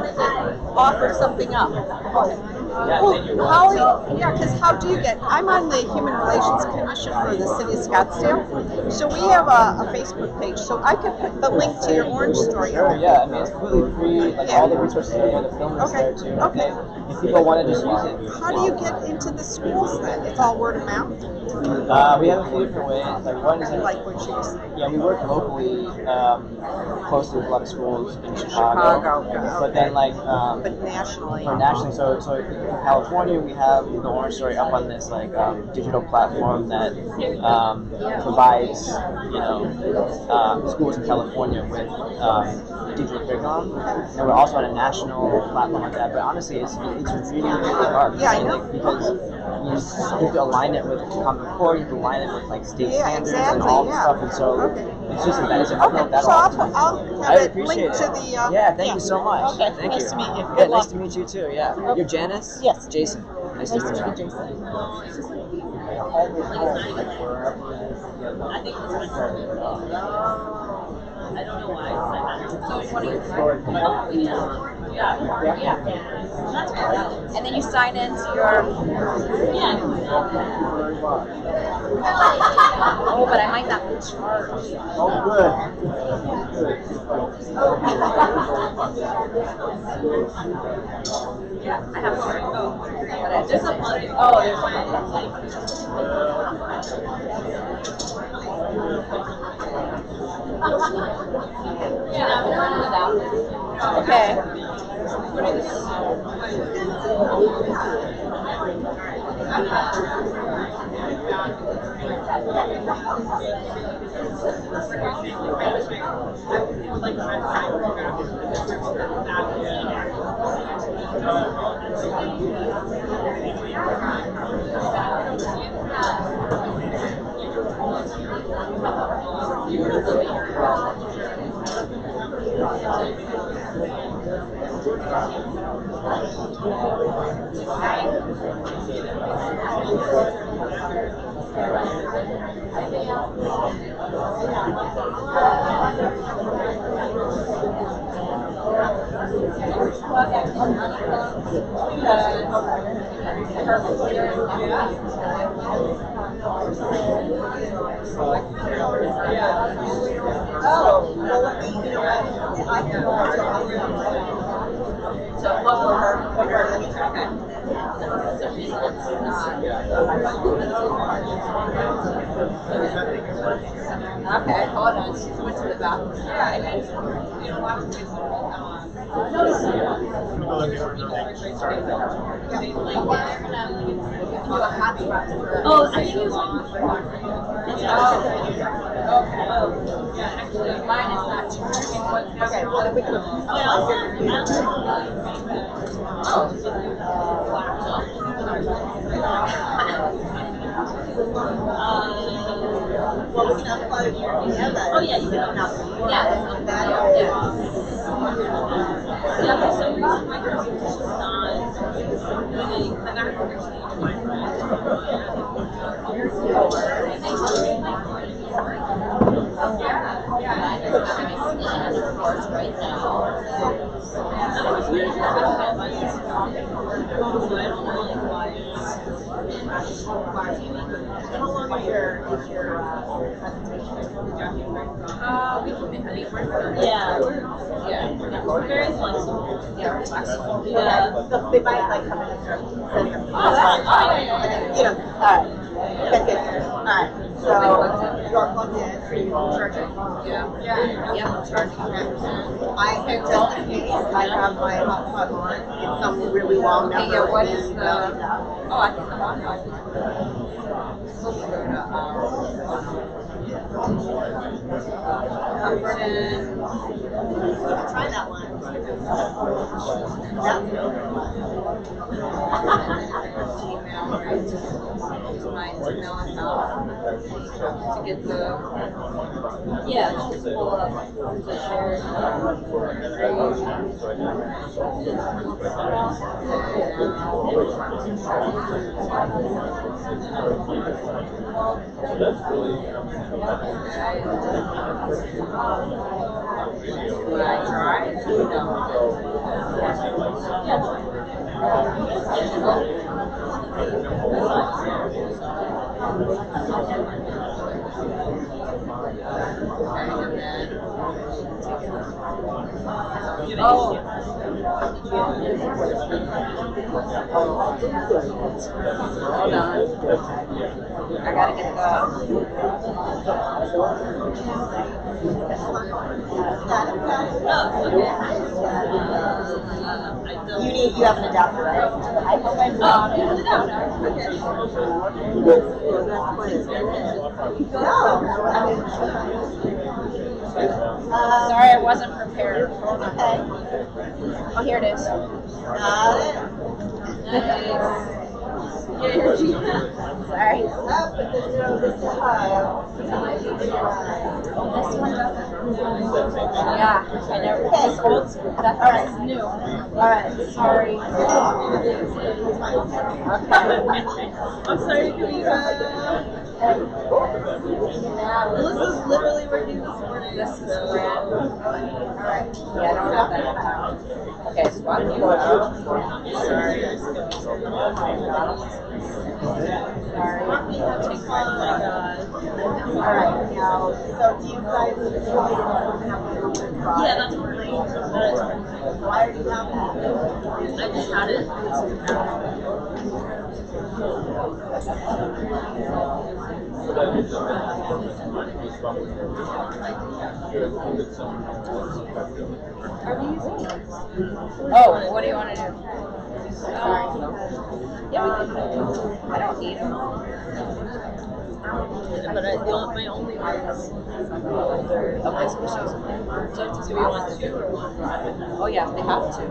wanted to offer something up. Because how do you get? I'm on the Human Relations Commission for the City of Scottsdale, so we have a Facebook page. So I could put the link to your Orange Story. Sure, yeah. I mean, it's completely free. Like all the resources are there. The film is there too. Okay. If people want to just use it. How do you get into the schools then? It's all word of mouth. We have a few different ways. Like one is Like what you were saying. yeah, we work locally, closely with a lot of schools in Chicago. But then But nationally. or nationally, so in California we have the Orange Story up on this digital platform that provides schools in California with digital curriculum, and we're also on a national platform like that. But honestly, it's really hard. Yeah, I know. Because you have to align it with Common Core, you have to align it with like state standards and all this stuff, and so it's just a benefit. I'll have it linked to the. Thank you so much. Okay, Thank nice you. to meet you. Yeah, Good nice luck. to meet you too. Yeah, you're Janice. Yes. Jason. Nice to meet you, Jason. I don't know why. So what do you yeah. That's good. And then you sign into your Oh, but I might not be charged. Oh, good. Yeah, I have charged. Oh, but there's a there's Okay. Okay, hold on. She went to the bathroom. Oh, I think it was actually, mine is not charged. Okay, well, we can. Well, we can upload your. Oh yeah, you can upload. Yeah. Yeah, for some reason my computer's just not doing I got to change my right now. How long is your presentation? We can make it work. Yeah. We're very flexible. Yeah, we're flexible. Yeah. So they might like come in and start setting up. Oh, that's fine. Alright. Okay. Alright. So you're plugged in, so you can charge it. Yeah. Yep, charging. I can just in case I have my hotspot on. It's some really long number. Okay, yeah, what is the... Oh, I think the Wi-Fi. Try that one. Gmail, right? My Gmail account to get the just pull up the shared Oh. Hold on. I gotta get the. You have an adapter, right? I hope I'm not. Sorry, I wasn't prepared. Okay. Oh, here it is. Got it. Nice. Sorry. This one doesn't. Yeah, I never. This old school. That's all right. New. All right. Sorry. Okay. I'm sorry, Kavita. This is literally working this morning. This is brand new. Alright. Yeah, I don't have that time. Okay, swap you out. Sorry. Sorry. Take my God. Alright, now, so do you guys yeah, that's pretty. Why are you having that? I just had it. Are we using these? Oh, what do you want to do? Sorry. Yeah, we can. I don't need them. But my only ones of my species. So do we want two or one? Oh yeah, they have to.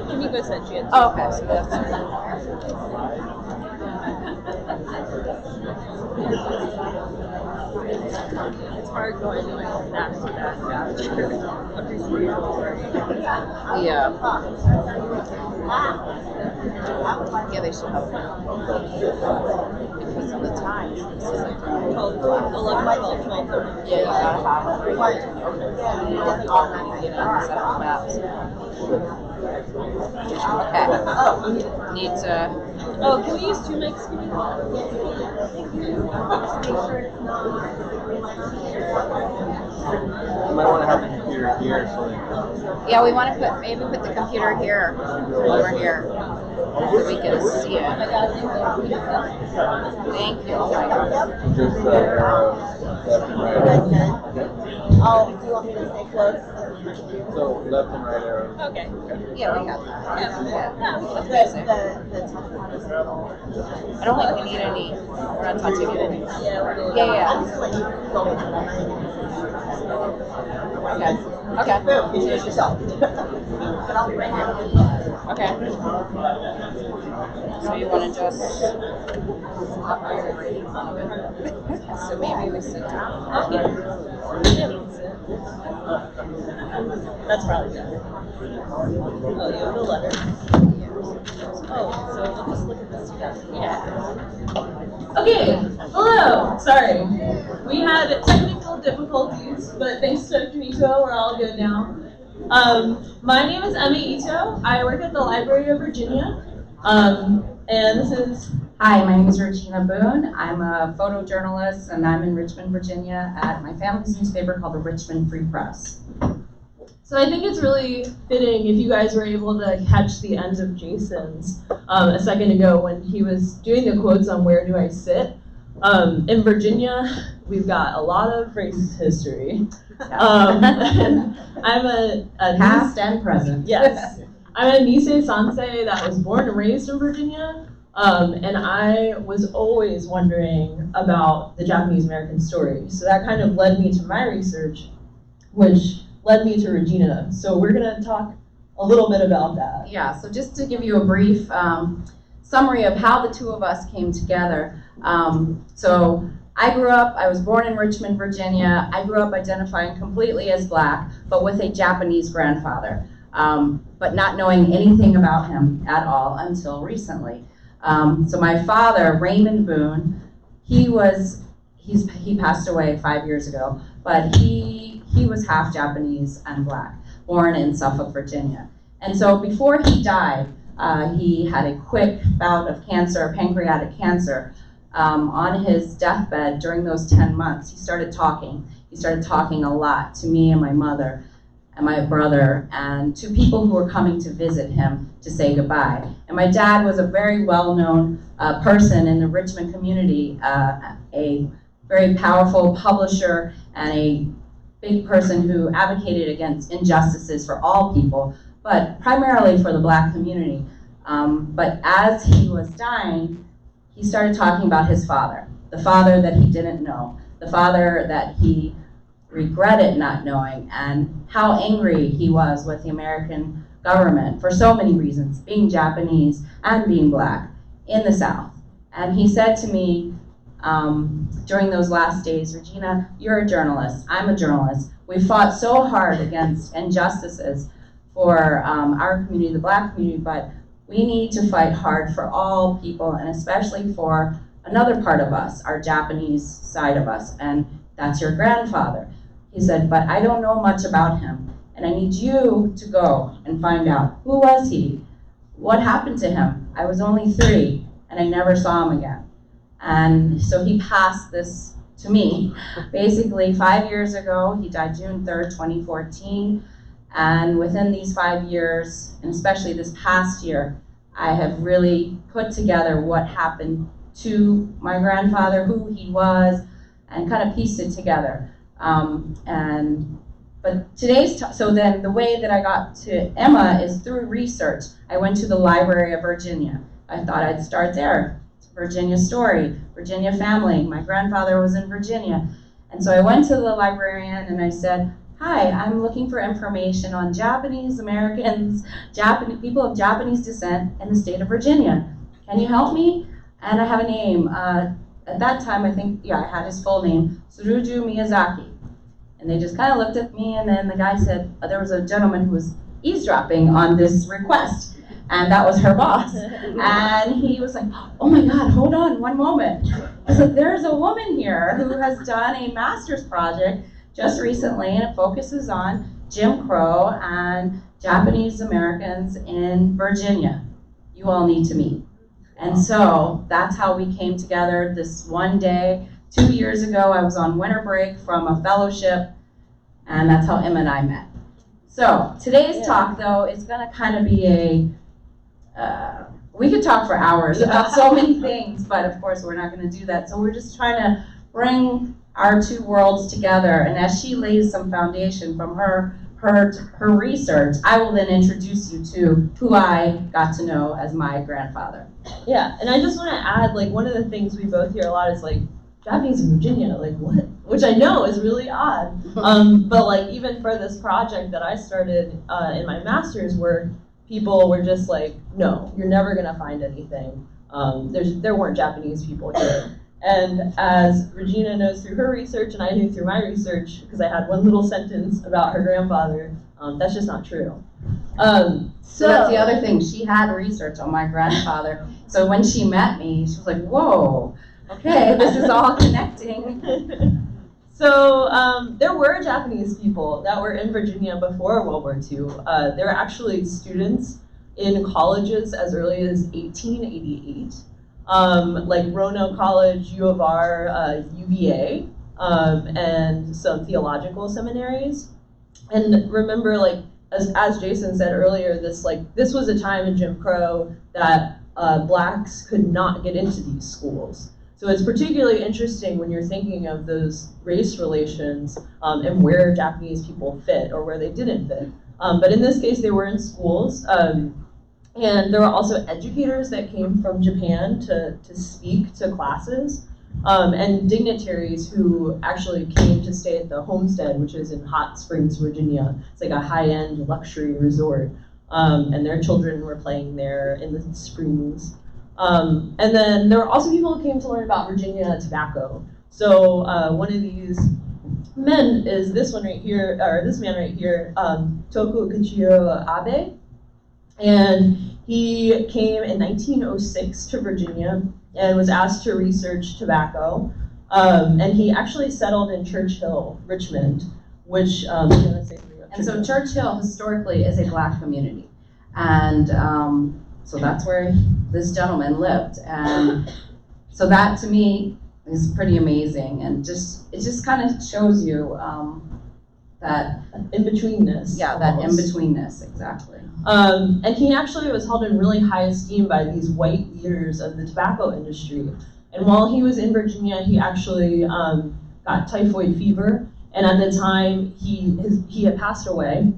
Kimiko said she had two. Oh, okay, so that's it's hard going like back to back. Yeah. Yeah, they should have because of the time. It's like 12, 11, 12, 12. Yeah, you gotta have it. Set up maps. Okay. Oh, need to. Oh, can we use two mics? You might want to have the computer here so yeah, we want to put the computer here, over here, so we can see it. Thank you. Oh my God. just arrows left and right. Okay. Oh, do you want me to stay close? So left and right arrows. Okay. Yeah, we got that. Yeah. That's The basic. touch one is a little. I don't think we need any. We're not touching it. Yeah. I'm just like going to Okay. Okay. Introduce yourself. But I'll be right here. Okay. So you want to just. So maybe we sit down. Okay. That's probably better. Oh, you have the letter. Oh, so we'll just look at this together. Yeah. Okay, hello. Sorry. We had technical difficulties, but thanks to Kimiko, we're all good now. My name is Emma Ito. I work at the Library of Virginia. And this is... Hi, my name is Regina Boone. I'm a photojournalist, and I'm in Richmond, Virginia, at my family's newspaper called the Richmond Free Press. So I think it's really fitting if you guys were able to catch the end of Jason's a second ago when he was doing the quotes on where do I sit. In Virginia, we've got a lot of racist history. I'm a Past and present. Yes. I'm a Nisei Sansei that was born and raised in Virginia. And I was always wondering about the Japanese American story. So that kind of led me to my research, which led me to Regina. So we're going to talk a little bit about that. Yeah, so just to give you a brief summary of how the two of us came together. So I was born in Richmond, Virginia. I grew up identifying completely as Black, but with a Japanese grandfather, but not knowing anything about him at all until recently. So my father, Raymond Boone, he passed away 5 years ago, but he was half Japanese and Black, born in Suffolk, Virginia. And so before he died, He had a quick bout of cancer, pancreatic cancer. On his deathbed during those 10 months, he started talking. He started talking a lot to me and my mother and my brother and to people who were coming to visit him to say goodbye. And my dad was a very well-known person in the Richmond community, a very powerful publisher and a big person who advocated against injustices for all people, but primarily for the Black community. But as he was dying, he started talking about his father, the father that he didn't know, the father that he regretted not knowing, and how angry he was with the American government for so many reasons, being Japanese and being Black in the South. And he said to me during those last days, Regina, you're a journalist, I'm a journalist. We fought so hard against injustices for our community, the Black community, but we need to fight hard for all people, and especially for another part of us, our Japanese side of us, and that's your grandfather. He said, but I don't know much about him, and I need you to go and find out. Who was he? What happened to him? I was only 3, and I never saw him again. And so he passed this to me. Basically, 5 years ago, he died June 3rd, 2014. And within these 5 years, and especially this past year, I have really put together what happened to my grandfather, who he was, and kind of pieced it together. But today's, so then the way that I got to Emma is through research. I went to the Library of Virginia. I thought I'd start there. It's a Virginia story, Virginia family. My grandfather was in Virginia. And so I went to the librarian and I said, hi, I'm looking for information on Japanese Americans, people of Japanese descent in the state of Virginia. Can you help me? And I have a name. At that time, I think, yeah, I had his full name, Tsuruju Miyazaki. And they just kind of looked at me, and then the guy said, there was a gentleman who was eavesdropping on this request, and that was her boss. And he was like, oh my God, hold on one moment. I said, there's a woman here who has done a master's project just recently, and it focuses on Jim Crow and Japanese Americans in Virginia. You all need to meet. And so that's how we came together this one day. 2 years ago, I was on winter break from a fellowship, and that's how Emma and I met. So today's talk, though, is going to kind of be we could talk for hours about so many things, but of course we're not going to do that. So we're just trying to bring our two worlds together, and as she lays some foundation from her research, I will then introduce you to who I got to know as my grandfather. Yeah, and I just want to add, like, one of the things we both hear a lot is, like, Japanese in Virginia, like, what? Which I know is really odd. But, like, even for this project that I started in my master's work, people were just like, no, you're never going to find anything. There weren't Japanese people here. And as Regina knows through her research, and I knew through my research, because I had one little sentence about her grandfather, that's just not true. So that's the other thing. She had research on my grandfather. So when she met me, she was like, whoa, okay, this is all connecting. So there were Japanese people that were in Virginia before World War II. There were actually students in colleges as early as 1888. Like Roanoke College, U of R, UVA, and some theological seminaries. And remember, like, as Jason said earlier, this was a time in Jim Crow that blacks could not get into these schools. So it's particularly interesting when you're thinking of those race relations and where Japanese people fit or where they didn't fit. But in this case, they were in schools. And there were also educators that came from Japan to speak to classes, and dignitaries who actually came to stay at the homestead, which is in Hot Springs, Virginia. It's like a high-end luxury resort, and their children were playing there in the springs. And then there were also people who came to learn about Virginia tobacco. So one of these men is this one right here, or this man right here, Toku Kichiro Abe. And he came in 1906 to Virginia and was asked to research tobacco. And he actually settled in Church Hill, Richmond, which, and so Church Hill historically is a black community. And So that's where this gentleman lived. And so that to me is pretty amazing. And it just kind of shows you that in-betweenness. Yeah, that almost. in-betweenness, exactly. And he actually was held in really high esteem by these white leaders of the tobacco industry. And while he was in Virginia, he actually got typhoid fever. And at the time, he had passed away.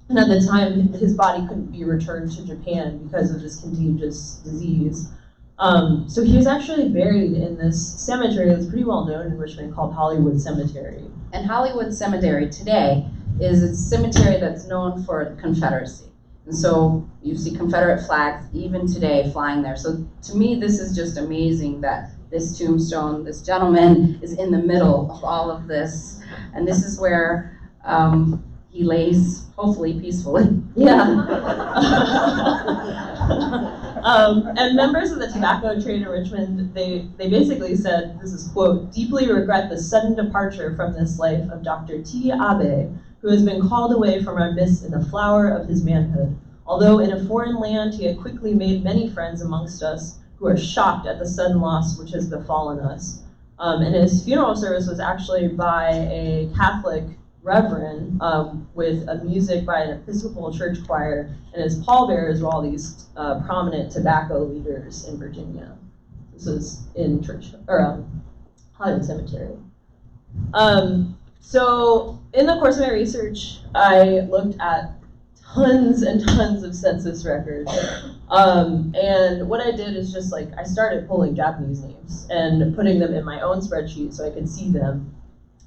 And at the time, his body couldn't be returned to Japan because of this contagious disease. So he was actually buried in this cemetery that's pretty well known in Richmond called Hollywood Cemetery. And Hollywood Cemetery today is a cemetery that's known for the Confederacy. And so you see Confederate flags even today flying there. So to me, this is just amazing that this tombstone, this gentleman is in the middle of all of this. And this is where he lays, hopefully peacefully. Yeah. And members of the tobacco trade in Richmond, they basically said, this is quote, "deeply regret the sudden departure from this life of Dr. T. Abe, who has been called away from our midst in the flower of his manhood. Although in a foreign land, he had quickly made many friends amongst us who are shocked at the sudden loss which has befallen us." And his funeral service was actually by a Catholic reverend with a music by an Episcopal church choir, and his pallbearers were all these prominent tobacco leaders in Virginia. This was in Hollywood Cemetery. So in the course of my research, I looked at tons and tons of census records. And what I did is just I started pulling Japanese names and putting them in my own spreadsheet so I could see them.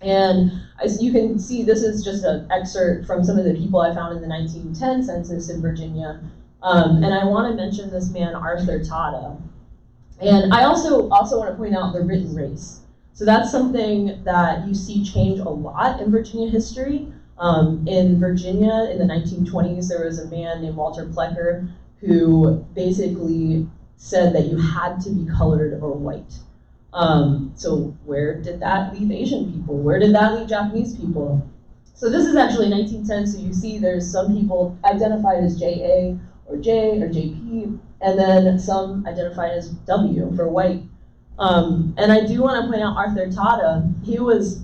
And you can see this is just an excerpt from some of the people I found in the 1910 census in Virginia. And I want to mention this man, Arthur Tada. And I also want to point out the written race. So that's something that you see change a lot in Virginia history. In Virginia, in the 1920s, there was a man named Walter Plecker who basically said that you had to be colored or white. So where did that leave Asian people? Where did that leave Japanese people? So this is actually 1910, so you see there's some people identified as JA or J or JP, and then some identified as W for white. And I do want to point out Arthur Tada. He was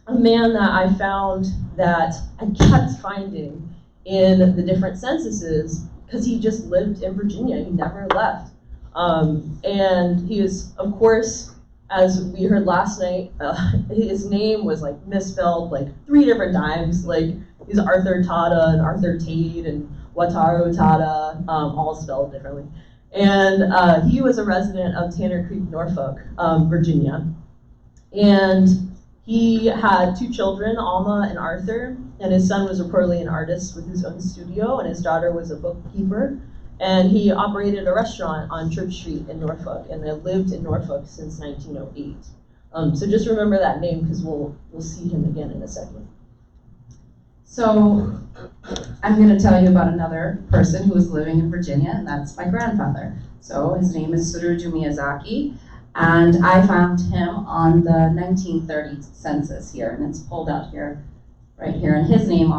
a man that I found that I kept finding in the different censuses because he just lived in Virginia. He never left. And he is, of course, as we heard last night, his name was misspelled 3 different times. He's Arthur Tada and Arthur Tate and Wataru Tada, all spelled differently. And he was a resident of Tanner Creek, Norfolk, Virginia. And he had 2 children, Alma and Arthur, and his son was reportedly an artist with his own studio, and his daughter was a bookkeeper. And he operated a restaurant on Church Street in Norfolk, and they lived in Norfolk since 1908. So just remember that name because we'll see him again in a second. So I'm going to tell you about another person who was living in Virginia, and that's my grandfather. So his name is Tsuruju Miyazaki, and I found him on the 1930 census here, and it's pulled out here, right here. And his name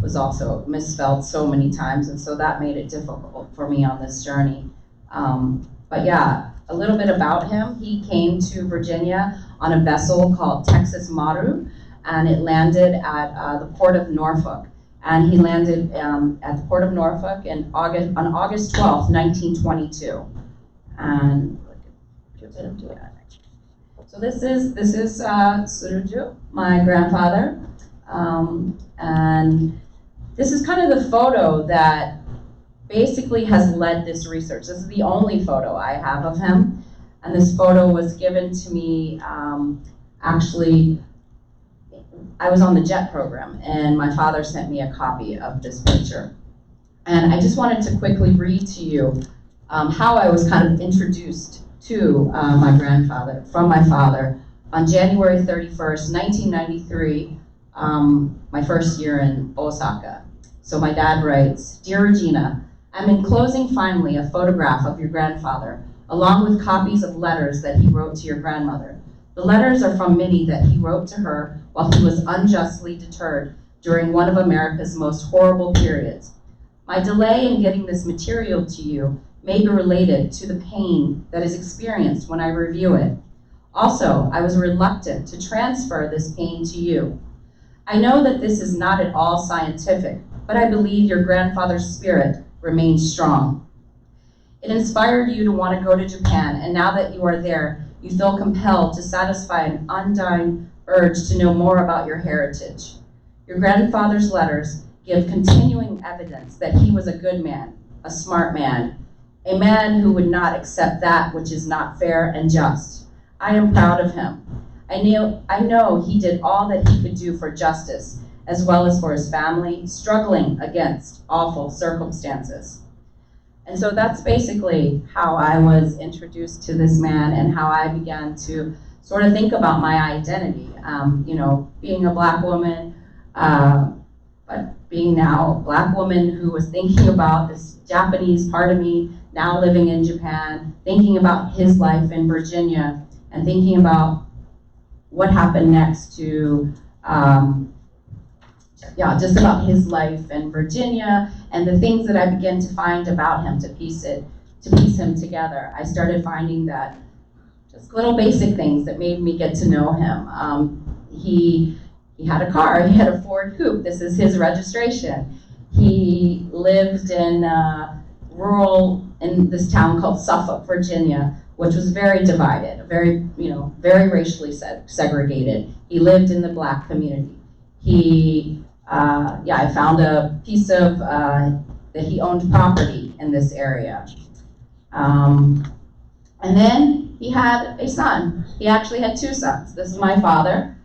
was also misspelled so many times, and so that made it difficult for me on this journey. But yeah, a little bit about him. He came to Virginia on a vessel called Texas Maru, and it landed at the port of Norfolk. And he landed at the port of Norfolk on August 12th, 1922. And so this is Tsuruju, my grandfather, and this is kind of the photo that basically has led this research. This is the only photo I have of him, and this photo was given to me actually. I was on the JET program, and my father sent me a copy of this picture. And I just wanted to quickly read to you how I was kind of introduced to my grandfather, from my father, on January 31st, 1993, my first year in Osaka. So my dad writes, "Dear Regina, I'm enclosing finally a photograph of your grandfather, along with copies of letters that he wrote to your grandmother. The letters are from many that he wrote to her while he was unjustly deterred during one of America's most horrible periods. My delay in getting this material to you may be related to the pain that is experienced when I review it. Also, I was reluctant to transfer this pain to you. I know that this is not at all scientific, but I believe your grandfather's spirit remains strong. It inspired you to want to go to Japan, and now that you are there, you feel compelled to satisfy an undying urge to know more about your heritage. Your grandfather's letters give continuing evidence that he was a good man, a smart man, a man who would not accept that which is not fair and just. I am proud of him. I know he did all that he could do for justice, as well as for his family, struggling against awful circumstances. And so that's basically how I was introduced to this man and how I began to sort of think about my identity. Being a Black woman, but being now a Black woman who was thinking about this Japanese part of me, now living in Japan, thinking about his life in Virginia, and thinking about what happened next to, just about his life in Virginia and the things that I began to find about him to piece him together. I started finding that just little basic things that made me get to know him. He had a car, he had a Ford Coupe, this is his registration. He lived in this town called Suffolk, Virginia, which was very divided, very racially segregated. He lived in the Black community. I found a piece of, that he owned property in this area. And then he had a son. He actually had two sons. This is my father,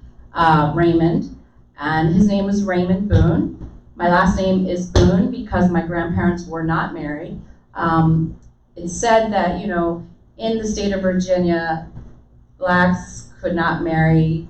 Raymond, and his name was Raymond Boone. My last name is Boone because my grandparents were not married. It's said that, in the state of Virginia, Blacks could not marry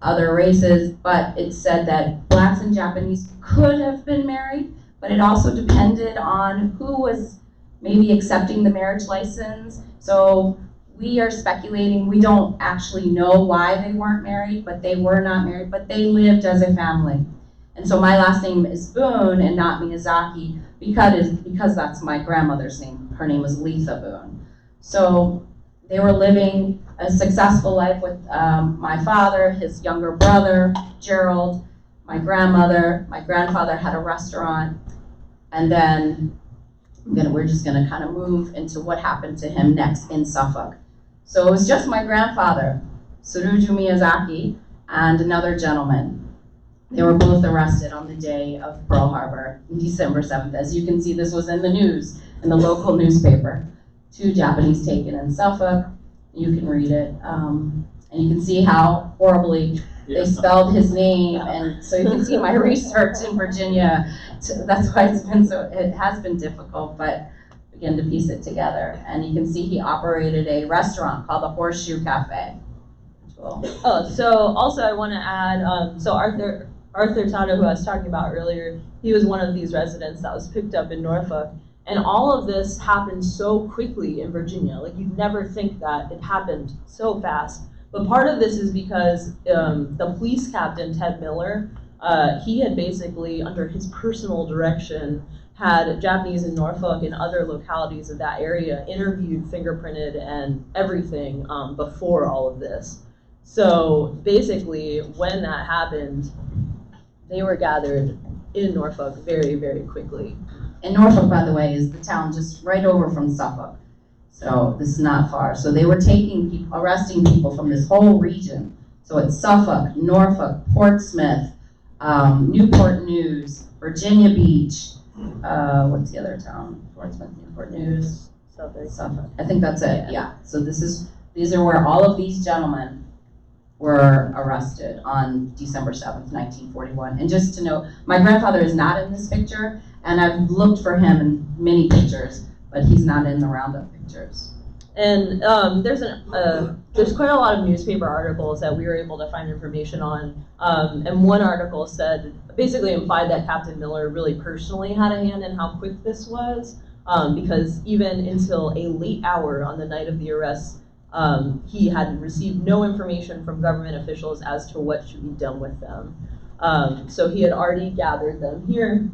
other races, but it's said that Blacks and Japanese could have been married, but it also depended on who was maybe accepting the marriage license. So we are speculating, we don't actually know why they weren't married, but they were not married, but they lived as a family. And so my last name is Boone and not Miyazaki because that's my grandmother's name. Her name was Letha Boone. So they were living a successful life with my father, his younger brother, Gerald, my grandmother. My grandfather had a restaurant. And then we're just gonna kind of move into what happened to him next in Suffolk. So it was just my grandfather, Tsuruju Miyazaki, and another gentleman. They were both arrested on the day of Pearl Harbor, December 7th. As you can see, this was in the news, in the local newspaper. 2 Japanese taken in Suffolk. You can read it. And you can see how horribly they spelled his name. And so you can see my research in Virginia. That's why it has been difficult, but begin to piece it together. And you can see he operated a restaurant called the Horseshoe Cafe. So also I want to add, so Arthur Tata, who I was talking about earlier, he was one of these residents that was picked up in Norfolk. And all of this happened so quickly in Virginia. Like, you'd never think that it happened so fast. But part of this is because the police captain, Ted Miller, he had basically, under his personal direction, had Japanese in Norfolk and other localities of that area interviewed, fingerprinted, and everything before all of this. So basically, when that happened, they were gathered in Norfolk very, very quickly. And Norfolk, by the way, is the town just right over from Suffolk. So this is not far. So they were arresting people from this whole region. So it's Suffolk, Norfolk, Portsmouth, Newport News, Virginia Beach. What's the other town? Portsmouth, Newport News, Suffolk. I think that's it. Yeah. So these are where all of these gentlemen were arrested on December 7th, 1941. And just to note, my grandfather is not in this picture, and I've looked for him in many pictures, but he's not in the roundup pictures. And there's quite a lot of newspaper articles that we were able to find information on. And one article basically implied that Captain Miller really personally had a hand in how quick this was, because even until a late hour on the night of the arrest, he had received no information from government officials as to what should be done with them. So he had already gathered them here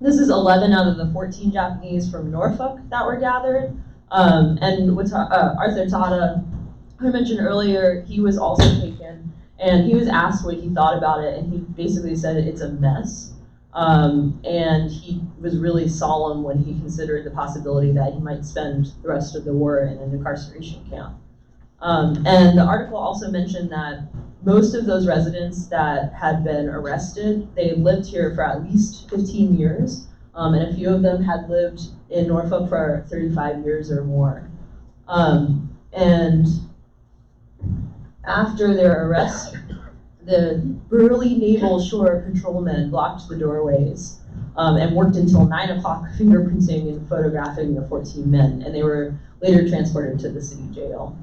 This is 11 out of the 14 Japanese from Norfolk that were gathered. And with Arthur Tada, who I mentioned earlier, he was also taken, and he was asked what he thought about it, and he basically said it's a mess. And he was really solemn when he considered the possibility that he might spend the rest of the war in an incarceration camp. And the article also mentioned that most of those residents that had been arrested, they lived here for at least 15 years, and a few of them had lived in Norfolk for 35 years or more. And after their arrest, the burly naval shore patrolmen blocked the doorways and worked until 9 o'clock fingerprinting and photographing the 14 men, and they were later transported to the city jail.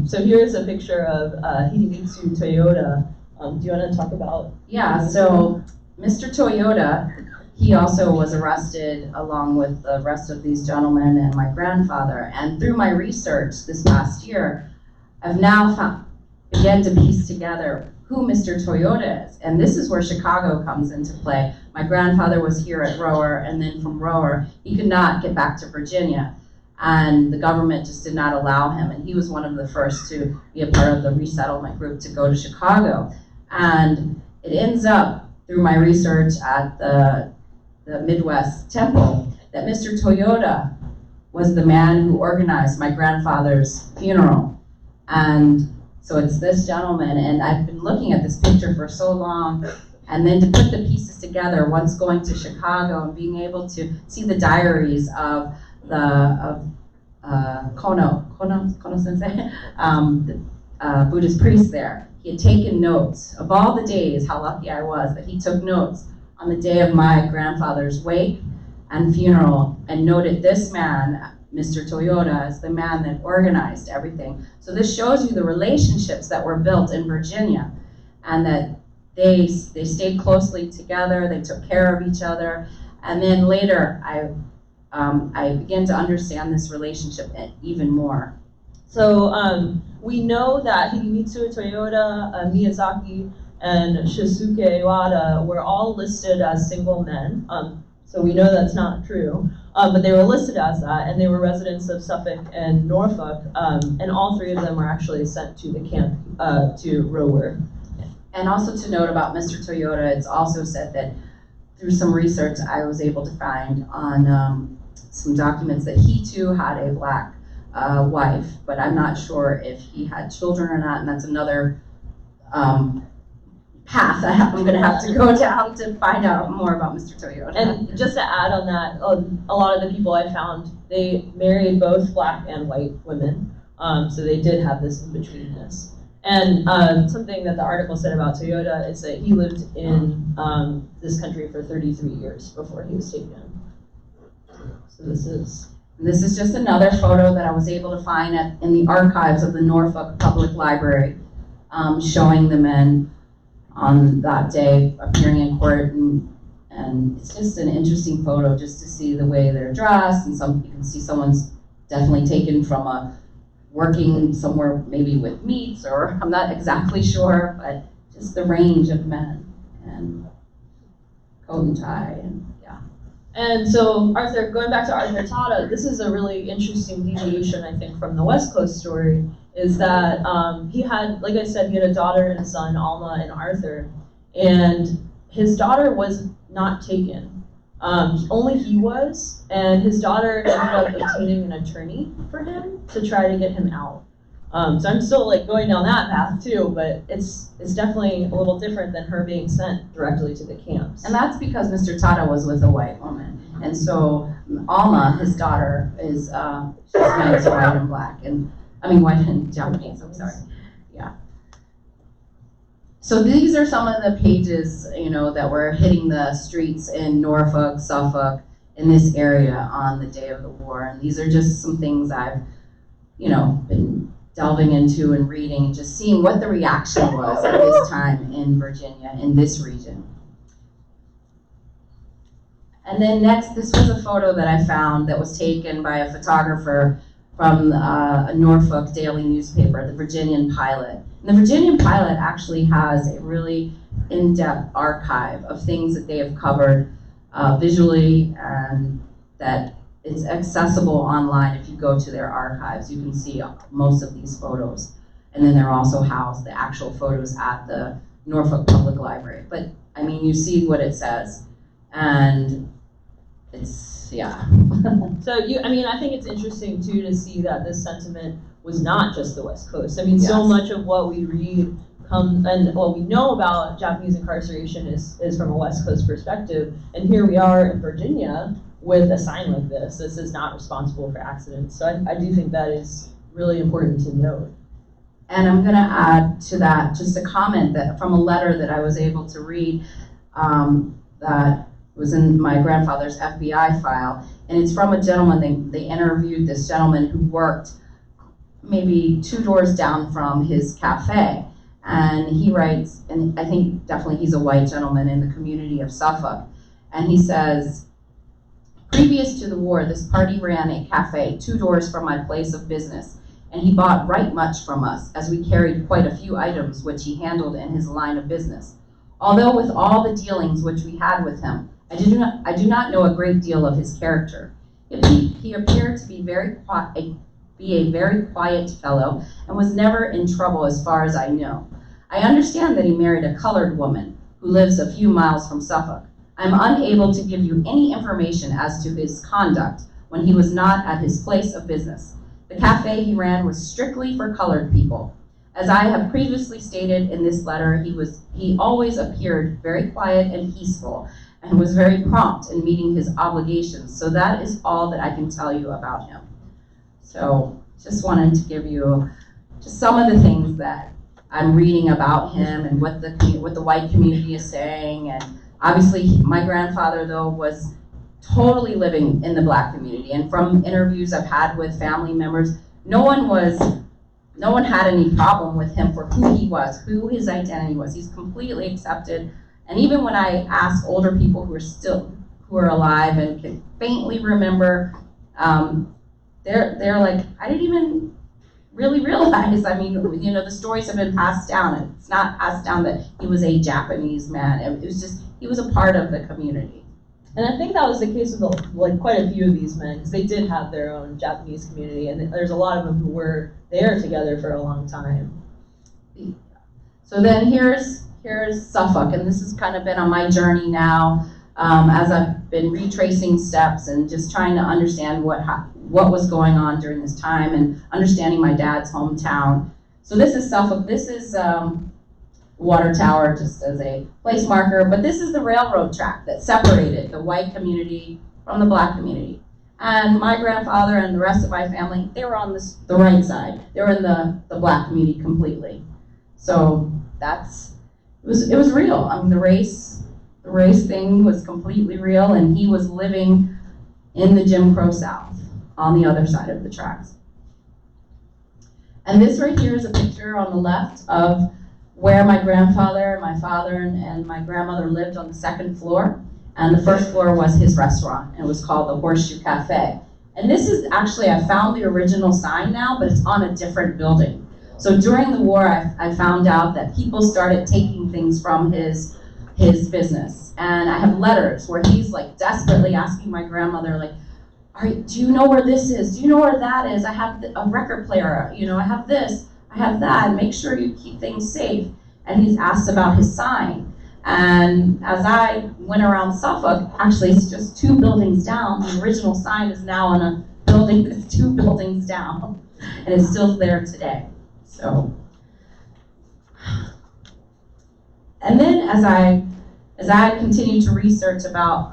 So here's a picture of Hidemitsu Toyota. Do you want to talk about? Yeah, so Mr. Toyota, he also was arrested along with the rest of these gentlemen and my grandfather. And through my research this past year, I've now began to piece together who Mr. Toyota is. And this is where Chicago comes into play. My grandfather was here at Rohwer, and then from Rohwer, he could not get back to Virginia. And the government just did not allow him. And he was one of the first to be a part of the resettlement group to go to Chicago. And it ends up, through my research at the Midwest Temple, that Mr. Toyota was the man who organized my grandfather's funeral. And so it's this gentleman, and I've been looking at this picture for so long, and then to put the pieces together, once going to Chicago and being able to see the diaries of Kono sensei, the Buddhist priest there. He had taken notes of all the days, how lucky I was that he took notes on the day of my grandfather's wake and funeral, and noted this man, Mr. Toyota, as the man that organized everything. So this shows you the relationships that were built in Virginia, and that they stayed closely together, they took care of each other, and then later I began to understand this relationship even more. So we know that Hidemitsu Toyota, Miyazaki, and Shisuke Iwata were all listed as single men. So we know that's not true, but they were listed as that, and they were residents of Suffolk and Norfolk, and all three of them were actually sent to the camp, to Rohwer. And also to note about Mr. Toyota, it's also said that through some research I was able to find on some documents that he too had a black wife, but I'm not sure if he had children or not, and that's another path I'm going to have to go down to find out more about Mr. Toyota. And just to add on that, a lot of the people I found, they married both black and white women, so they did have this in-betweenness. And something that the article said about Toyota is that he lived in this country for 33 years before he was taken. So this is just another photo that I was able to find in the archives of the Norfolk Public Library, showing the men on that day appearing in court, and it's just an interesting photo just to see the way they're dressed, and you can see someone's definitely taken from working somewhere maybe with meats, or I'm not exactly sure, but just the range of men, and coat and tie, and yeah. And so Arthur, going back to Arthur Tada, this is a really interesting deviation, I think, from the West Coast story, is that he had, like I said, he had a daughter and a son, Alma and Arthur, and his daughter was not taken. Only he was, and his daughter ended up obtaining an attorney for him to try to get him out. So I'm still going down that path too, but it's definitely a little different than her being sent directly to the camps. And that's because Mr. Tada was with a white woman, and so Alma, his daughter, is she's mixed white and black, and white and Japanese. I'm sorry. Yeah. So these are some of the pages, that were hitting the streets in Norfolk, Suffolk, in this area on the day of the war. And these are just some things I've, been delving into and reading, and just seeing what the reaction was at this time in Virginia, in this region. And then next, this was a photo that I found that was taken by a photographer from a Norfolk daily newspaper, the Virginian Pilot. And the Virginian Pilot actually has a really in-depth archive of things that they have covered visually, and that it's accessible online. If you go to their archives, you can see most of these photos. And then they're also housed, the actual photos, at the Norfolk Public Library. But I mean, you see what it says, and it's, yeah. So I think it's interesting too to see that this sentiment was not just the West Coast. I mean, so Yes. much of what we read and what we know about Japanese incarceration is from a West Coast perspective. And here we are in Virginia with a sign like this. This is not responsible for accidents. So I do think that is really important to note. And I'm going to add to that just a comment that from a letter that I was able to read that was in my grandfather's FBI file. And it's from a gentleman. They interviewed this gentleman who worked maybe 2 doors down from his cafe. And he writes, and I think definitely he's a white gentleman in the community of Suffolk. And he says, previous to the war, this party ran a cafe 2 doors from my place of business. And he bought right much from us, as we carried quite a few items which he handled in his line of business. Although with all the dealings which we had with him, I do not know a great deal of his character. He appeared to be a very quiet fellow, and was never in trouble as far as I know. I understand that he married a colored woman who lives a few miles from Suffolk. I am unable to give you any information as to his conduct when he was not at his place of business. The cafe he ran was strictly for colored people. As I have previously stated in this letter, he always appeared very quiet and peaceful, and was very prompt in meeting his obligations. So that is all that I can tell you about him. So just wanted to give you just some of the things that I'm reading about him and what the white community is saying. And obviously my grandfather, though, was totally living in the black community. And from interviews I've had with family members, no one had any problem with him for who he was, who his identity was. He's completely accepted. And even when I ask older people who are alive and can faintly remember, they're like, I didn't even really realize. I mean, the stories have been passed down. It's not passed down that he was a Japanese man. It was just, he was a part of the community. And I think that was the case with quite a few of these men, because they did have their own Japanese community, and there's a lot of them who were there together for a long time. So then here's Suffolk, and this has kind of been on my journey now, as I've been retracing steps and just trying to understand what was going on during this time, and understanding my dad's hometown. So this is Suffolk. This is Water Tower, just as a place marker, but this is the railroad track that separated the white community from the black community. And my grandfather and the rest of my family, they were on the right side. They were in the black community completely. So it was real. I mean, the race thing was completely real, and he was living in the Jim Crow South on the other side of the tracks. And this right here is a picture on the left of where my grandfather, my father, and my grandmother lived on the 2nd floor. And the 1st floor was his restaurant, and it was called the Horseshoe Cafe. And this is actually, I found the original sign now, but it's on a different building. So during the war, I found out that people started taking things from his business. And I have letters where he's like desperately asking my grandmother, like, do you know where this is? Do you know where that is? I have a record player, I have this, I have that, make sure you keep things safe. And he's asked about his sign. And as I went around Suffolk, actually it's just 2 buildings down. The original sign is now on a building that's 2 buildings down. And it's still there today. So, and then as I continued to research about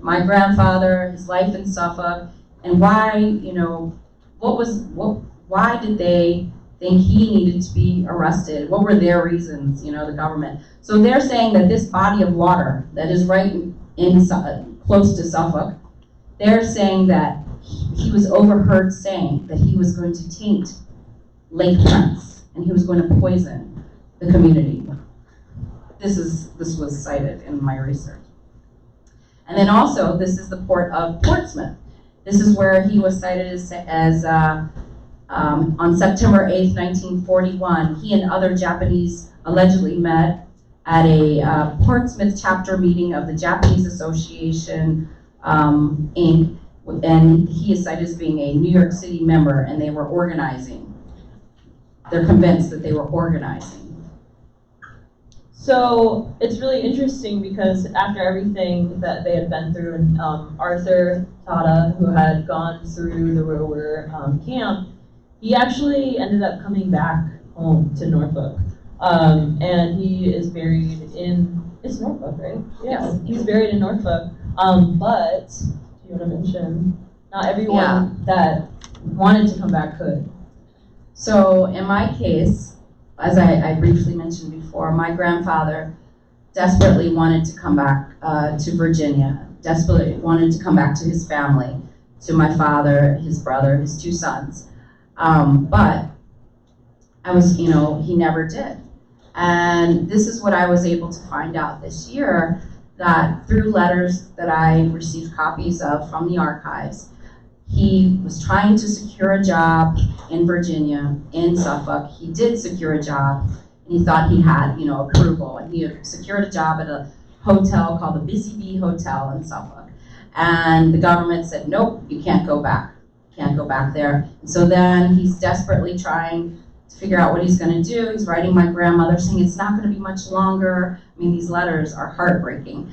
my grandfather, his life in Suffolk, and why, why did they think he needed to be arrested? What were their reasons, the government? So they're saying that this body of water that is right close to Suffolk, they're saying that he was overheard saying that he was going to taint lakefronts and he was going to poison the community. This was cited in my research. And then also, this is the port of Portsmouth. This is where he was cited as on September 8th, 1941, he and other Japanese allegedly met at a Portsmouth chapter meeting of the Japanese Association, Inc., and he is cited as being a New York City member, and they were organizing. They're convinced that they were organizing. So it's really interesting because after everything that they had been through, and Arthur Tata, who had gone through the Rohwer camp, he actually ended up coming back home to Norfolk. And he is buried in, it's Norfolk, right? Yeah, Yes. he's buried in Norfolk. But, do you want to mention, not everyone that wanted to come back could. So in my case, as I briefly mentioned before, my grandfather desperately wanted to come back to Virginia, desperately wanted to come back to his family, to my father, his brother, his 2 sons. But I was, he never did. And this is what I was able to find out this year, that through letters that I received copies of from the archives, he was trying to secure a job in Virginia, in Suffolk. He did secure a job, and he thought he had, approval. And he had secured a job at a hotel called the Busy Bee Hotel in Suffolk. And the government said, nope, you can't go back. Can't go back there. And so then he's desperately trying to figure out what he's going to do. He's writing my grandmother saying it's not going to be much longer. I mean, these letters are heartbreaking.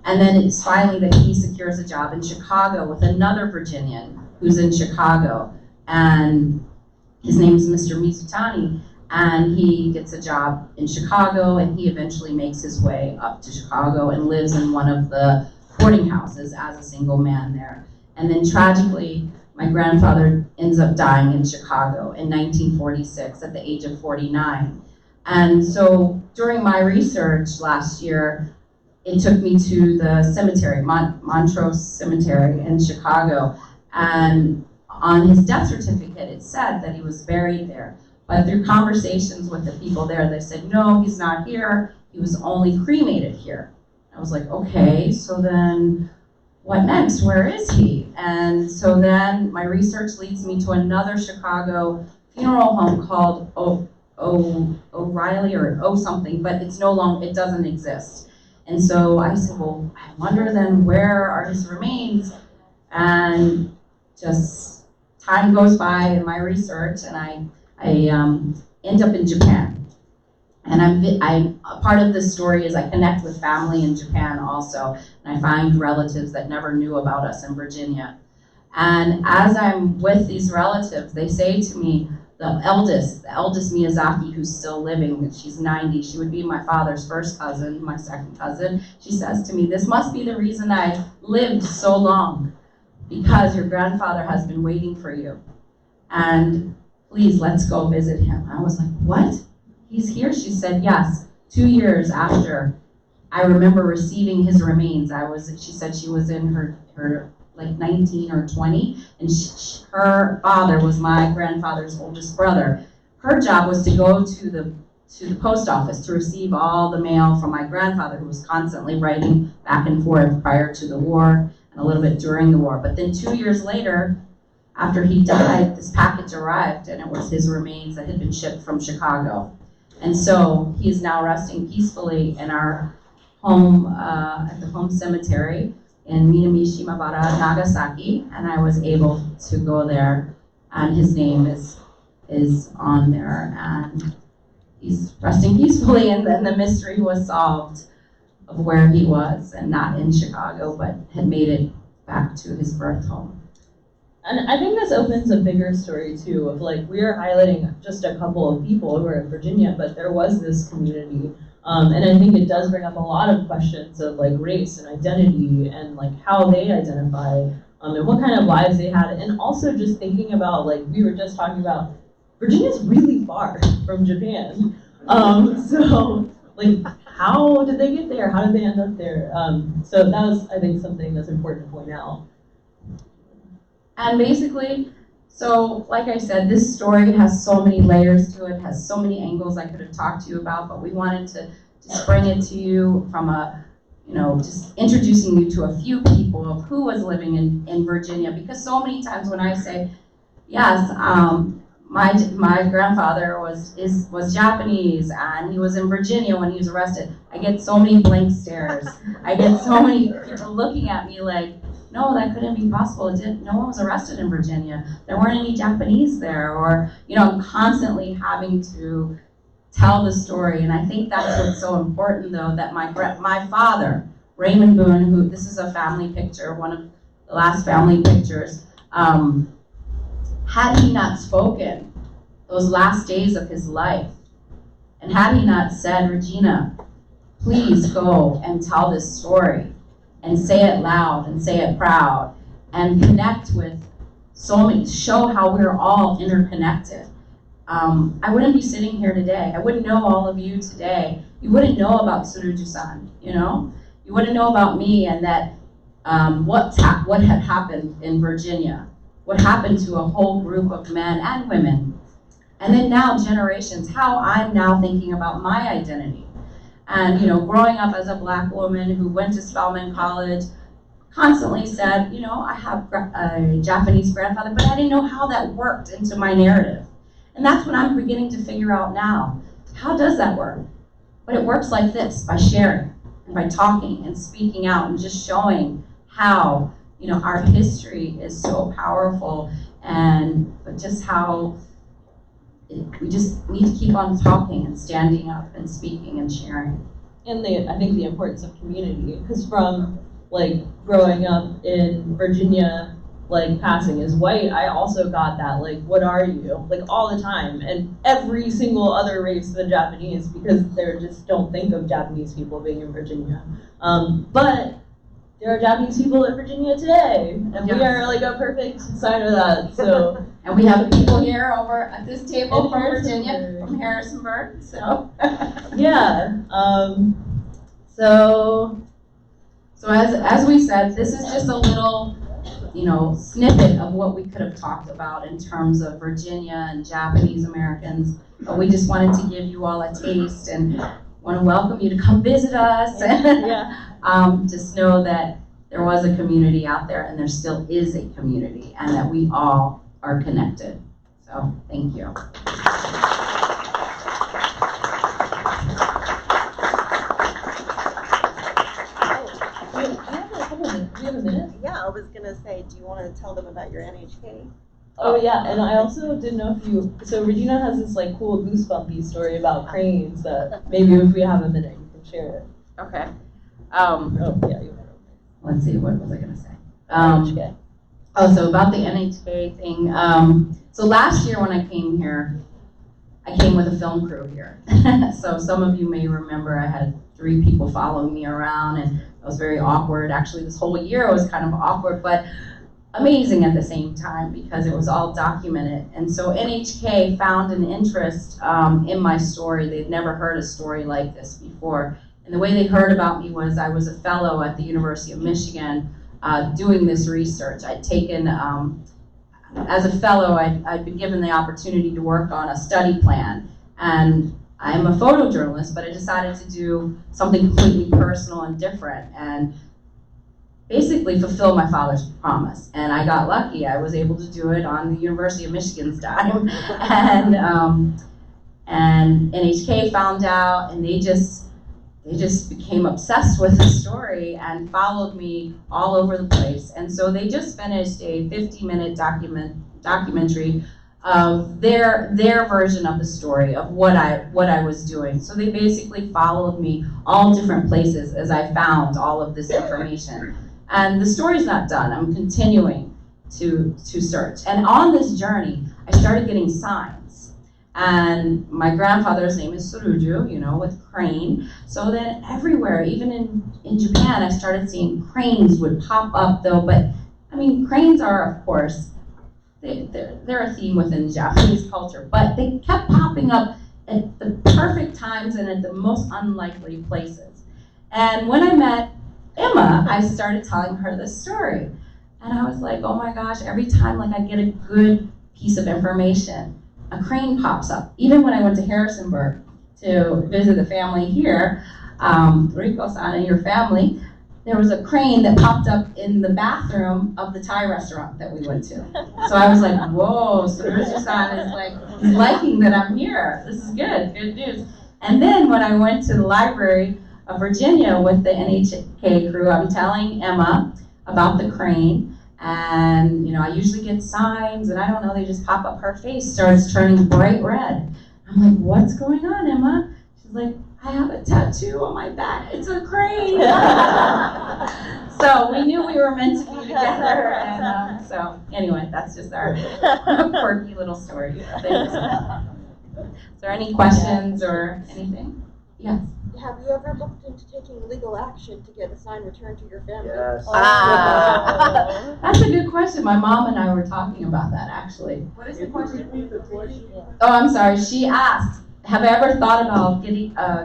And then it's finally that he secures a job in Chicago with another Virginian who's in Chicago, and his name is Mr. Mizutani, and he gets a job in Chicago, and he eventually makes his way up to Chicago and lives in one of the boarding houses as a single man there. And then tragically, my grandfather ends up dying in Chicago in 1946 at the age of 49. And so during my research last year, it took me to the cemetery, Montrose Cemetery in Chicago, and on his death certificate it said that he was buried there. But through conversations with the people there, they said, no, he's not here, he was only cremated here. I was like, okay, so then what next? Where is he? And so then my research leads me to another Chicago funeral home called O'Reilly or O something, but it's no longer, it doesn't exist. And so I said, well, I wonder then where are his remains? And just time goes by in my research, and I end up in Japan. And I'm part of this story is I connect with family in Japan also, and I find relatives that never knew about us in Virginia. And as I'm with these relatives, they say to me, the eldest Miyazaki, who's still living, she's 90, she would be my father's first cousin, my second cousin. She says to me, this must be the reason I lived so long, because your grandfather has been waiting for you. And please, let's go visit him. I was like, what? He's here? She said, yes. 2 years after I remember receiving his remains, she said she was in her like 19 or 20, and her father was my grandfather's oldest brother. Her job was to go to the post office to receive all the mail from my grandfather, who was constantly writing back and forth prior to the war and a little bit during the war. But then 2 years later, after he died, this package arrived, and it was his remains that had been shipped from Chicago. And so he is now resting peacefully in our home, at the home cemetery in Minamishimabara, Nagasaki, and I was able to go there, and his name is on there, and he's resting peacefully, and then the mystery was solved of where he was, and not in Chicago, but had made it back to his birth home. And I think this opens a bigger story too, of like, we are highlighting just a couple of people who are in Virginia, but there was this community. And I think it does bring up a lot of questions of like race and identity and like how they identify and what kind of lives they had. And also just thinking about, like we were just talking about, Virginia's really far from Japan. So like, how did they get there? How did they end up there? So that was, I think, something that's important to point out. And basically, so like I said, this story has so many layers to it, has so many angles I could have talked to you about, but we wanted to just bring it to you from a, just introducing you to a few people of who was living in Virginia, because so many times when I say, yes, my grandfather was Japanese, and he was in Virginia when he was arrested. I get so many blank stares. I get so many people looking at me like, no, that couldn't be possible. No one was arrested in Virginia. There weren't any Japanese there, or I'm constantly having to tell the story. And I think that's what's so important, though, that my father, Raymond Boone, who, this is a family picture, one of the last family pictures, had he not spoken those last days of his life, and had he not said, Regina, please go and tell this story, and say it loud, and say it proud, and connect with so many, show how we're all interconnected, I wouldn't be sitting here today. I wouldn't know all of you today. You wouldn't know about Tsuruju-san, You wouldn't know about me, and that what had happened in Virginia, what happened to a whole group of men and women, and then now generations, how I'm now thinking about my identity. And growing up as a Black woman who went to Spelman College, constantly said, I have a Japanese grandfather, but I didn't know how that worked into my narrative. And that's what I'm beginning to figure out now. How does that work? But it works like this, by sharing, and by talking and speaking out, and just showing how our history is so powerful, but just how we just need to keep on talking and standing up and speaking and sharing. And I think the importance of community, because from growing up in Virginia, passing as white, I also got that, what are you? All the time. And every single other race than Japanese, because they just don't think of Japanese people being in Virginia. But there are Japanese people in Virginia today, and we are a perfect sign of that. So, and we have people here over at this table from Virginia, from Harrisonburg. So, yeah. So as we said, this is just a little, snippet of what we could have talked about in terms of Virginia and Japanese Americans. But we just wanted to give you all a taste, and want to welcome you to come visit us. Yeah. Just know that there was a community out there, and there still is a community, and that we all are connected. So thank you. Do you have a minute? Yeah, I was gonna say, do you want to tell them about your NHK? Oh yeah, and I also didn't know if so Regina has this cool goosebumpy story about cranes that maybe if we have a minute you can share it. Okay. Oh yeah, you Let's see, what was I gonna say? NHK. So about the NHK thing. So last year when I came here, I came with a film crew here. So some of you may remember I had 3 people following me around, and it was very awkward. Actually, this whole year was kind of awkward, but amazing at the same time, because it was all documented. And so NHK found an interest in my story. They'd never heard a story like this before. And the way they heard about me was I was a fellow at the University of Michigan doing this research. I'd taken, as a fellow, I'd been given the opportunity to work on a study plan. And I'm a photojournalist, but I decided to do something completely personal and different, and basically fulfill my father's promise. And I got lucky. I was able to do it on the University of Michigan's dime. And NHK found out, and they just became obsessed with the story and followed me all over the place. And so they just finished a 50-minute documentary of their version of the story of what I was doing. So they basically followed me all different places as I found all of this information. And the story's not done. I'm continuing to search. And on this journey, I started getting signs. And my grandfather's name is Tsuruju, with crane. So then everywhere, even in Japan, I started seeing cranes would pop up though. But I mean, cranes are, of course, they're a theme within Japanese culture, but they kept popping up at the perfect times and at the most unlikely places. And when I met Emma, I started telling her this story. And I was like, oh my gosh, every time I get a good piece of information, a crane pops up. Even when I went to Harrisonburg to visit the family here, Rico-san and your family, there was a crane that popped up in the bathroom of the Thai restaurant that we went to. So I was like, whoa, so Ruji-san is like, he's liking that I'm here. This is good news. And then when I went to the Library of Virginia with the NHK crew, I'm telling Emma about the crane. And, you know, I usually get signs, and I don't know, they just pop up. Her face starts turning bright red. I'm like, what's going on, Emma? She's like, I have a tattoo on my back. It's a crane. So we knew we were meant to be together. And so anyway, that's just our quirky little story. Thanks. Is there any questions or anything? Yes. Have you ever looked into taking legal action to get a sign returned to your family? Yes. That's a good question. My mom and I were talking about that, actually. What is the question? Oh, I'm sorry. She asked, have I ever thought about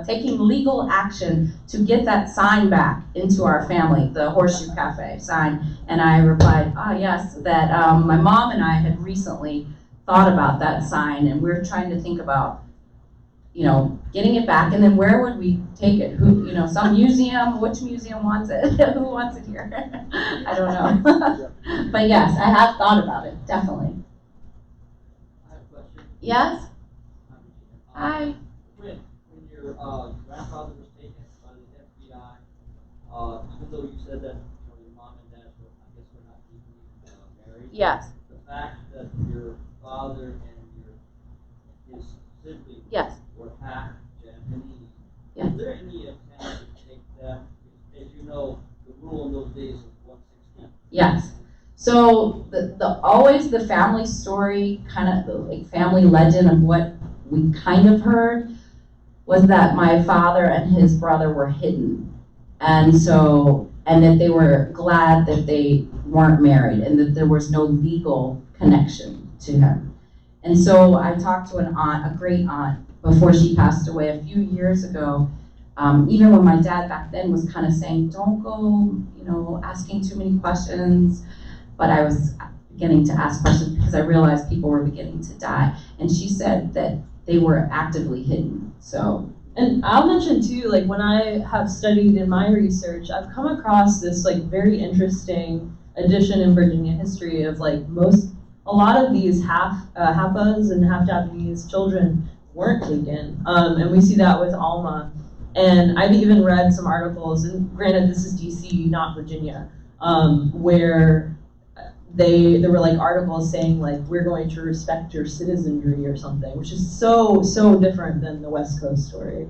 taking legal action to get that sign back into our family, the Horseshoe Cafe sign? And I replied, yes, that my mom and I had recently thought about that sign, and we're trying to think about, you know, getting it back, and then where would we take it? Who, you know, some museum, which museum wants it? Who wants it here? I don't know. But yes, I have thought about it, definitely. I have a question. Yes? Hi. When your grandfather was taken by the FBI, even though you said that your mom and dad were, I guess, were not legally married. Yes. The fact that your father and his siblings Yes. were half Japanese. Yes. Is there any attempt to take them? As you know, the rule in those days was 1/16. Yes. So always the family story, kind of like family legend of what we kind of heard was that my father and his brother were hidden. And that they were glad that they weren't married and that there was no legal connection to him. And so I talked to an aunt, a great aunt, before she passed away a few years ago. Even when my dad back then was kind of saying, don't go, you know, asking too many questions. But I was beginning to ask questions because I realized people were beginning to die. And she said that they were actively hidden. So. And I'll mention too, like when I have studied in my research, I've come across this like very interesting addition in Virginia history of like a lot of these Hapas and half Japanese children weren't taken. And we see that with Alma. And I've even read some articles, and granted this is DC, not Virginia, where there were like articles saying like, we're going to respect your citizenry or something, which is so different than the West Coast story.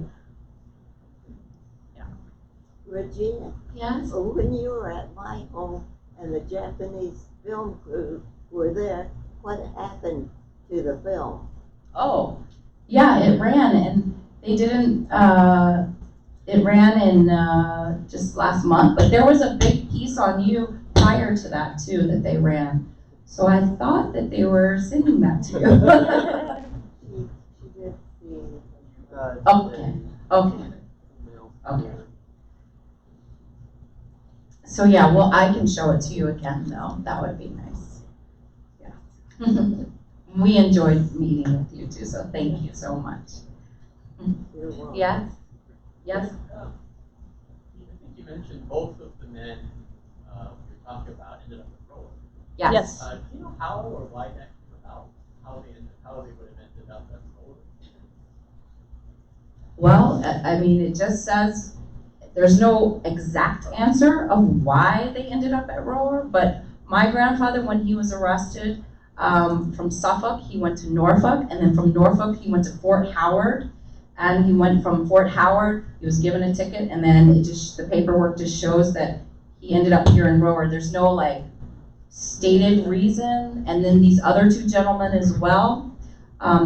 Regina, Yes? when you were at my home and the Japanese film crew were there, what happened to the film? Oh, yeah, it ran, and they didn't, it ran in just last month, but there was a big piece on you prior to that too that they ran. So I thought that they were sending that to you. She did see. Okay. So yeah, well, I can show it to you again though. That would be nice. Yeah. We enjoyed meeting with you too, so thank you so much. You're welcome. Yes? Yes? I think you mentioned both of the men you're talking about ended up at Rohwer. Yes. Do you know how or why that came about? How they would have ended up at Rohwer? Well, I mean, it just says there's no exact answer of why they ended up at Rohwer, but my grandfather, when he was arrested from Suffolk, he went to Norfolk, and then from Norfolk, he went to Fort Howard. And he went from Fort Howard, he was given a ticket, and then the paperwork just shows that he ended up here in Rohwer. There's no like stated reason. And then these other two gentlemen as well,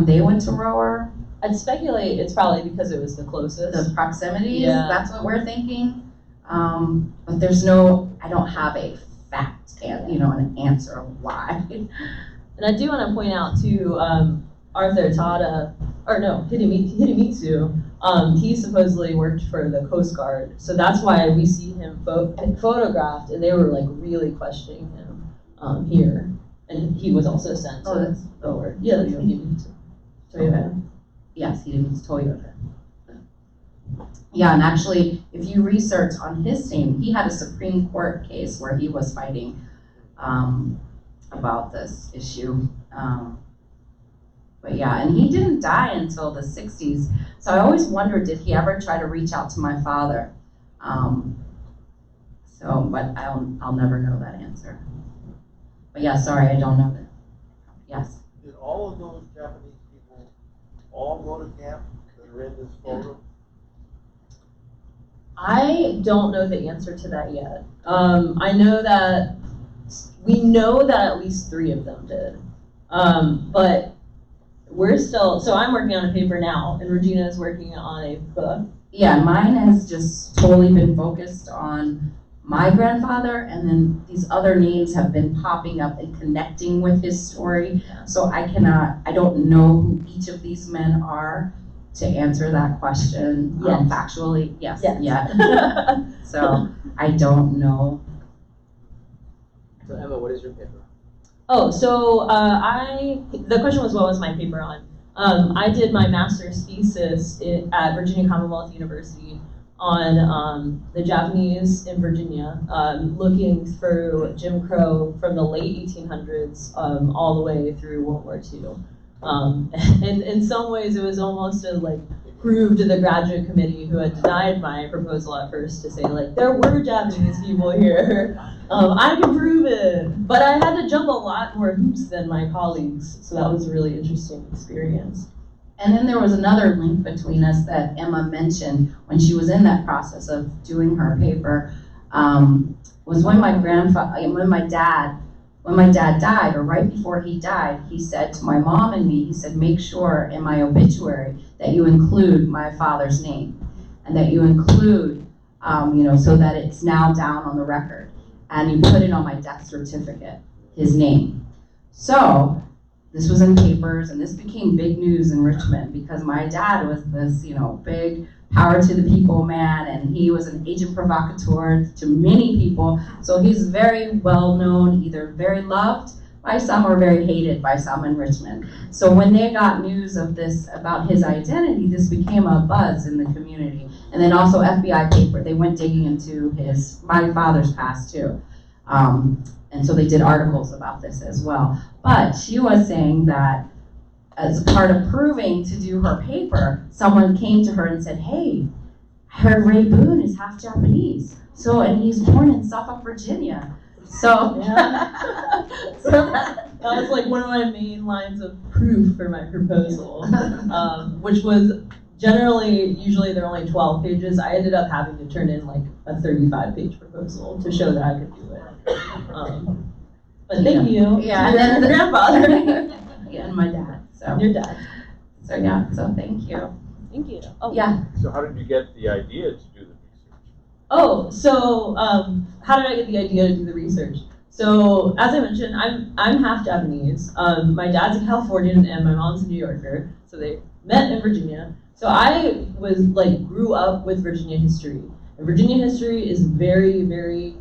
they went to Rohwer. I'd speculate it's probably because it was the closest. The proximities, Yeah. That's what we're thinking. But there's no, I don't have a fact, an answer of why. And I do want to point out too, Arthur Tada, or no, Hidemitsu, he supposedly worked for the Coast Guard. So that's why we see him photographed, and they were like really questioning him here. And he was also sent to Rohwer. Yeah, that's Hidemitsu. Toyota. Yes, Hidemitsu Toyota. Yeah, and actually, if you research on his name, he had a Supreme Court case where he was fighting about this issue. But yeah, and he didn't die until the 60s. So I always wondered, did he ever try to reach out to my father? But I'll never know that answer. But yeah, sorry, I don't know that. Yes. Did all of those Japanese people all go to camp that are in this photo? I don't know the answer to that yet. I know that we know that at least 3 of them did. But we're still, so I'm working on a paper now, and Regina is working on a book. Yeah, mine has just totally been focused on my grandfather, and then these other names have been popping up and connecting with his story. So I don't know who each of these men are to answer that question factually. Yes. Yeah. So I don't know. So Emma, what is your paper? Oh, so the question was, what was my paper on? I did my master's thesis at Virginia Commonwealth University on the Japanese in Virginia, looking through Jim Crow from the late 1800s all the way through World War II. And in some ways, it was almost a prove to the graduate committee who had denied my proposal at first to say there were Japanese people here. I can prove it, but I had to jump a lot more hoops than my colleagues, so that was a really interesting experience. And then there was another link between us that Emma mentioned when she was in that process of doing her paper, was when my dad died, or right before he died, he said to my mom and me, he said, make sure in my obituary that you include my father's name, and that you include, so that it's now down on the record. And you put it on my death certificate, his name. So this was in papers, and this became big news in Richmond because my dad was this, big power to the people man, and he was an agent provocateur to many people. So he's very well known, either very loved by some or very hated by some in Richmond. So when they got news of this about his identity, this became a buzz in the community. And then also FBI paper, they went digging into my father's past too. And so they did articles about this as well. But she was saying that as part of proving to do her paper, someone came to her and said, hey, I heard Ray Boone is half Japanese. And he's born in Suffolk, Virginia. So, that was one of my main lines of proof for my proposal, which was usually there are only 12 pages. I ended up having to turn in a 35-page proposal to show that I could do it. But thank you. Yeah, and then the grandfather. Yeah, and my dad. So your dad. So yeah, so thank you. Thank you. Oh yeah. So how did you get the idea to do the research? Oh, so how did I get the idea to do the research? So as I mentioned, I'm half Japanese. My dad's a Californian and my mom's a New Yorker. So they met in Virginia. So I was grew up with Virginia history. And Virginia history is very, very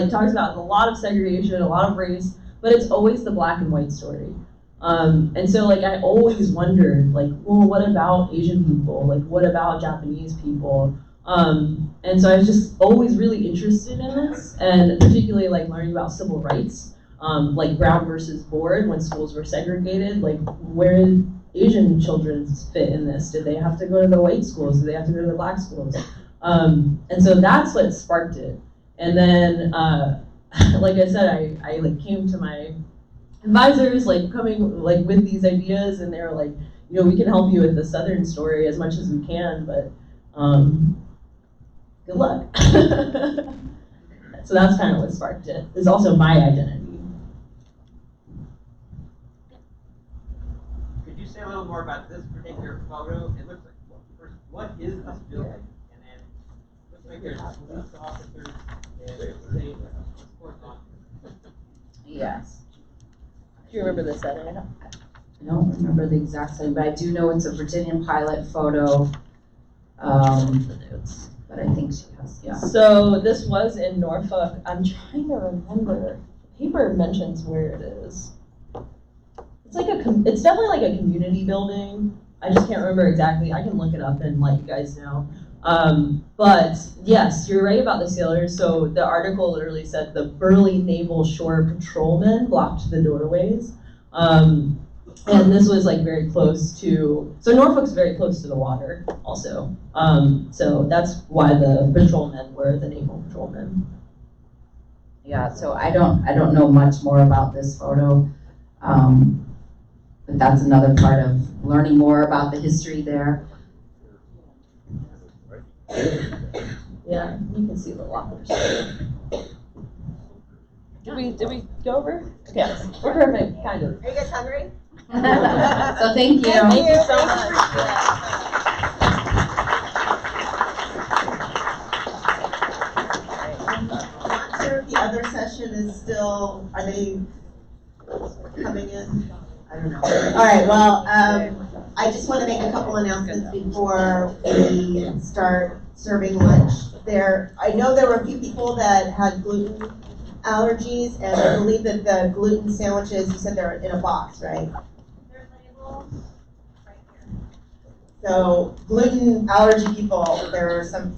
talks about a lot of segregation, a lot of race, but it's always the black and white story. And so I always wondered well, what about Asian people? What about Japanese people? And so I was just always really interested in this, and particularly learning about civil rights, Brown versus Board, when schools were segregated, where did Asian children fit in this? Did they have to go to the white schools? Did they have to go to the black schools? And so that's what sparked it. And then, like I said, I came to my advisors, coming with these ideas, and they were we can help you with the Southern story as much as we can, but good luck. So that's kind of what sparked it. It's also my identity. Could you say a little more about this particular photo? It looks what is this building? And then it looks like there's police officers and sports officers. Yes. Do you remember the setting? I don't remember the exact setting, but I do know it's a Virginian pilot photo. But I think she has, yeah. So this was in Norfolk. I'm trying to remember. The paper mentions where it is. it's definitely like a community building. I just can't remember exactly. I can look it up and let you guys know. But yes, you're right about the sailors. So the article literally said the burly naval shore patrolmen blocked the doorways. And this was like very close to, so Norfolk's very close to the water also. So that's why the patrolmen were the naval patrolmen. Yeah, so I don't know much more about this photo. But that's another part of learning more about the history there. Yeah, you can see the lockers. Did we go over? Okay, we're perfect, kind of. Are you guys hungry? So thank you. Thank you so much. I'm not sure if the other session is still, are they coming in? I don't know. All right, well, I just want to make a couple announcements before we start serving lunch. I know there were a few people that had gluten allergies, and I believe that the gluten sandwiches, you said they're in a box, right? They're labeled right here. So gluten allergy people, there are some